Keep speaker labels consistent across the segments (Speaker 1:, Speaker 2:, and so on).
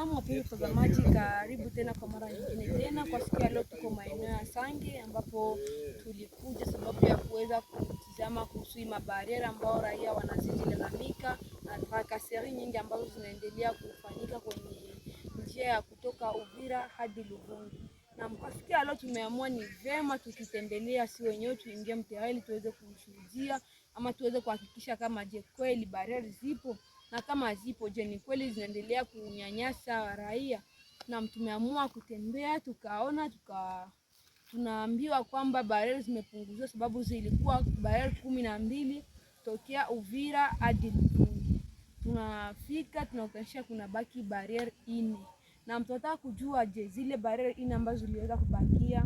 Speaker 1: Naam, wapenzi watazamaji, karibu tena kwa mara nyingine tena. Kwa siku ya leo tuko maeneo ya Sange ambapo tulikuja sababu ya kuweza kutizama kuhusu mabariera ambao raia wanazidi lalamika na trakaseri nyingi ambazo zinaendelea kufanyika kwenye njia ya kutoka Uvira hadi Luvungi. Na kwa siku ya leo tumeamua ni vema tukitembelea si wenyewe tuingie mtaani tuweze kushuhudia ama tuweze kuhakikisha kama je kweli bariera zipo na kama zipo je ni kweli zinaendelea kunyanyasa raia. Na tumeamua kutembea tukaona tunaambiwa kwamba bariera zimepunguzwa sababu zilikuwa bariera 12 tokea Uvira hadi Luvungi. Tunafika tunakutanisha kuna baki bariera 4. Na mtataka kujua je zile bariera 4 ambazo ziliweza kubakia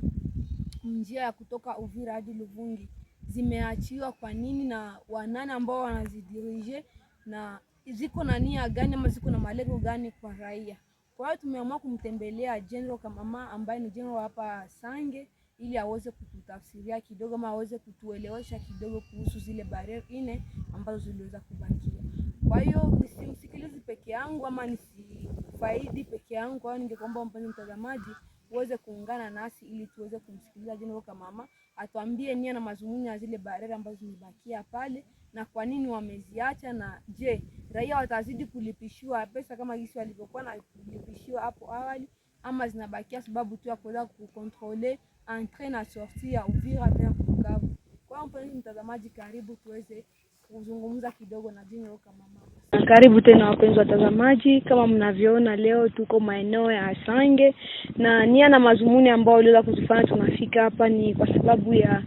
Speaker 1: njia ya kutoka Uvira hadi Luvungi zimeachiwa kwa nini na wanani ambao wanazidirije na ziko na nia gani ama ziko na malengo gani kwa raia. Kwa hiyo tumeamua kumtembelea General Kamama ambaye ni general hapa Sange ili aweze kututafsiria kidogo ama aweze kutuelewesha kidogo kuhusu zile bariera 4 ambazo ziliweza kubakia. Kwa hiyo nisimsikilize peke yangu ama nisifaidi peke yangu, kwa hiyo ningekuomba mpenzi mtazamaji uweze kuungana nasi ili tuweze kumsikiliza General Kamama atuambie nia na mazumuni ya zile bariera ambazo zimebakia pale na kwa nini wameziacha, na je raia watazidi kulipishiwa pesa kama jinsi walivyokuwa na kulipishiwa hapo awali ama zinabakia sababu tu ya kuweza kucontroller entrée na sortie ya Uvira vers Bukavu. Kwa mpenzi mtazamaji, karibu tuweze kuzungumza kidogo na General Kamama. Karibu tena wapenzi watazamaji, kama mnavyoona leo tuko maeneo ya Sange na nia na mazumuni ambao waliweza kuzifanya tunafika hapa ni kwa sababu ya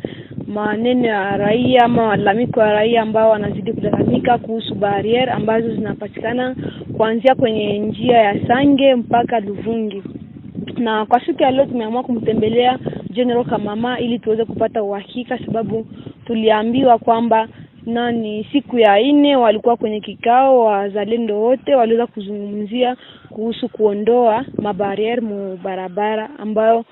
Speaker 1: maneno ya raia ama malalamiko ya raia ambao wanazidi kulalamika kuhusu bariera ambazo zinapatikana kuanzia kwenye njia ya Sange mpaka Luvungi. Na kwa siku ya leo tumeamua kumtembelea General Kamama ili tuweze kupata uhakika sababu tuliambiwa kwamba ni siku ya 4 walikuwa kwenye kikao wazalendo wote waliweza kuzungumzia kuhusu kuondoa mabariera mu barabara ambayo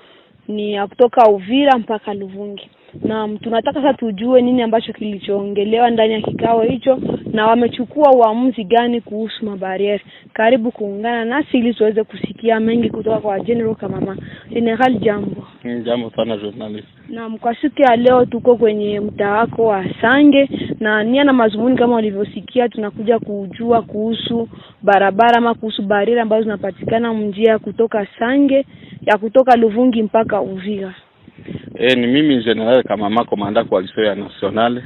Speaker 1: ni ya kutoka Uvira mpaka Luvungi. Na tunataka sasa tujue nini ambacho kilichoongelewa ndani ya kikao hicho na wamechukua uamuzi gani kuhusu mabariera. Karibu kuungana nasi ili tuweze kusikia mengi kutoka kwa General Kamama. General, jambo.
Speaker 2: Jambo sana journalist.
Speaker 1: Na kwa siku ya leo tuko kwenye mtaa wako wa Sange na nia na mazumuni kama ulivyosikia tunakuja kujua kuhusu barabara ama kuhusu bariera ambazo zinapatikana njia kutoka Sange ya kutoka Luvungi mpaka Uvira.
Speaker 2: Ni mimi General Kamama, komanda coalition ya nationale.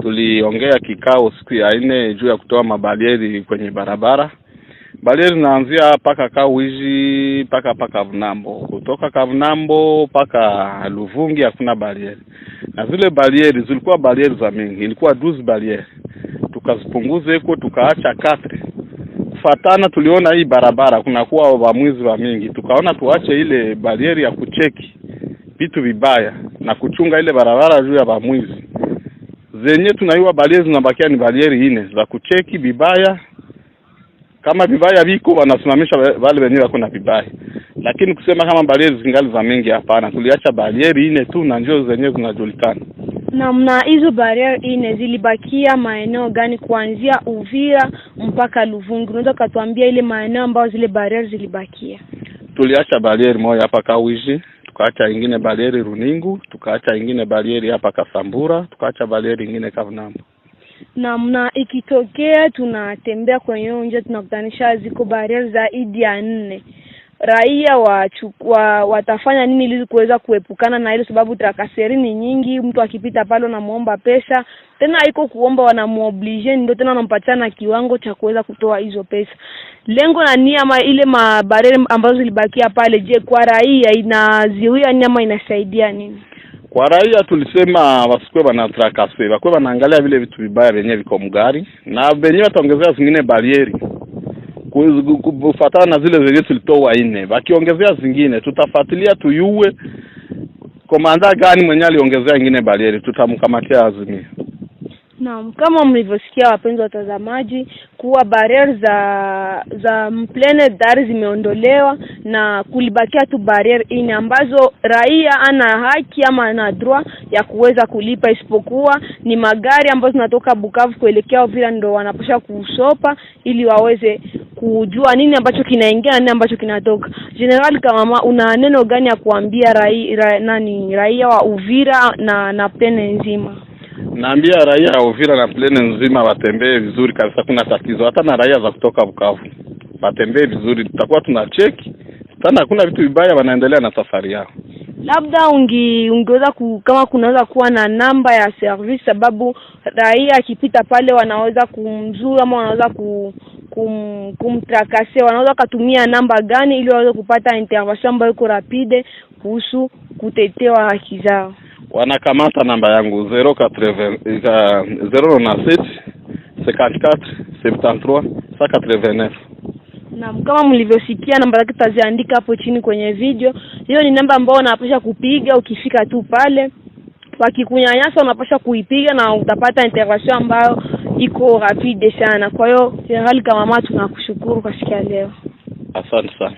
Speaker 2: Tuliongea kikao siku ya 4 juu ya kutoa mabarieri kwenye barabara. Barieri zinaanzia paka Kawizi paka Kavunambo. Kutoka Kavunambo paka Luvungi hakuna barieri. Na zile barieri zilikuwa barieri za mingi, ilikuwa 12 barieri. Tukazipunguza huko tukaacha 4. Kufatana tuliona hii barabara kuna kuwa wamwizi wa mingi. Tukaona tuache ile barieri ya kucheki vitu vibaya na kuchunga ile barabara juu ya wamwizi. Zenye tunaiwa barieri zinabakia ni barieri 4 za kucheki vibaya. Kama vibaya viko wanasimamisha wale wenyewe wako na vibaya. Lakini kusema kama barieri zingali za mingi hapana. Tuliacha barieri 4 tu na njoo zenyewe zinajulikana.
Speaker 1: Na hizo bariera 4 zilibakia maeneo gani kuanzia Uvira mpaka Luvungi? Unaweza kutuambia ile maeneo ambayo zile bariera zilibakia?
Speaker 2: Tuliacha barieri moja hapa Kawizi, tukaacha ingine barieri Runingu, tukaacha ingine barieri hapa Kasambura, tukaacha barieri ingine Kavunambo.
Speaker 1: Na ikitokea tunatembea kwenye njia tunakutanisha ziko bariera zaidi ya 4. Raia watafanya nini ili kuweza kuepukana na ile sababu trakaseri ni nyingi, mtu akipita pale na muomba pesa, tena haiko kuomba wanamuoblige ndio tena wanampatia na kiwango cha kuweza kutoa hizo pesa. Lengo na nia ama ile mabariera ambazo zilibakia pale je kwa raia inaziwia nini ama inasaidia nini?
Speaker 2: Kwa raia tulisema wasikwe bana trakaseri, wakwe wanaangalia vile vitu vibaya venyewe viko mgari na venyewe wataongezea zingine barieri. Kufuatana na zile zenye tulitoa 4 wakiongezea zingine tutafuatilia tuyue komanda gani mwenye aliongezea nyingine barieri tutamkamatia azimia.
Speaker 1: Naam, kama mlivyosikia wapenzi watazamaji kuwa bariera za mplene dari zimeondolewa na kulibakia tu bariera 4 ambazo raia ana haki ama ana droit ya kuweza kulipa, isipokuwa ni magari ambazo zinatoka Bukavu kuelekea Uvira ndo wanapaswa kusopa ili waweze
Speaker 3: kujua nini ambacho kinaingia na nini ambacho kinatoka. General Kamama, una neno gani ya kuambia raia wa Uvira na plene nzima?
Speaker 2: Naambia raia wa Uvira na plene nzima watembee vizuri kabisa, kuna tatizo. Hata na raia za kutoka Bukavu watembee vizuri, tutakuwa tunacheki sana, hakuna vitu vibaya, wanaendelea na safari yao.
Speaker 3: Labda ungeweza kama kunaweza kuwa na namba ya service, sababu raia akipita pale wanaweza kumzuru ama wanaweza kumtrakase, wanaweza kutumia namba gani ili waweze kupata intervention ambayo iko rapide kuhusu kutetea haki zao?
Speaker 2: Wanakamata namba yangu 097 54 73 189.
Speaker 3: Na kama mlivyosikia, namba yake tutaziandika hapo chini kwenye video. Hiyo ni namba ambayo unapaswa kupiga ukifika tu pale. Wakikunyanyasa unapaswa kuipiga na utapata intervention ambayo iko rapide sana. Kwa hiyo General Kamama, tunakushukuru kwa siku ya leo.
Speaker 2: Asante sana.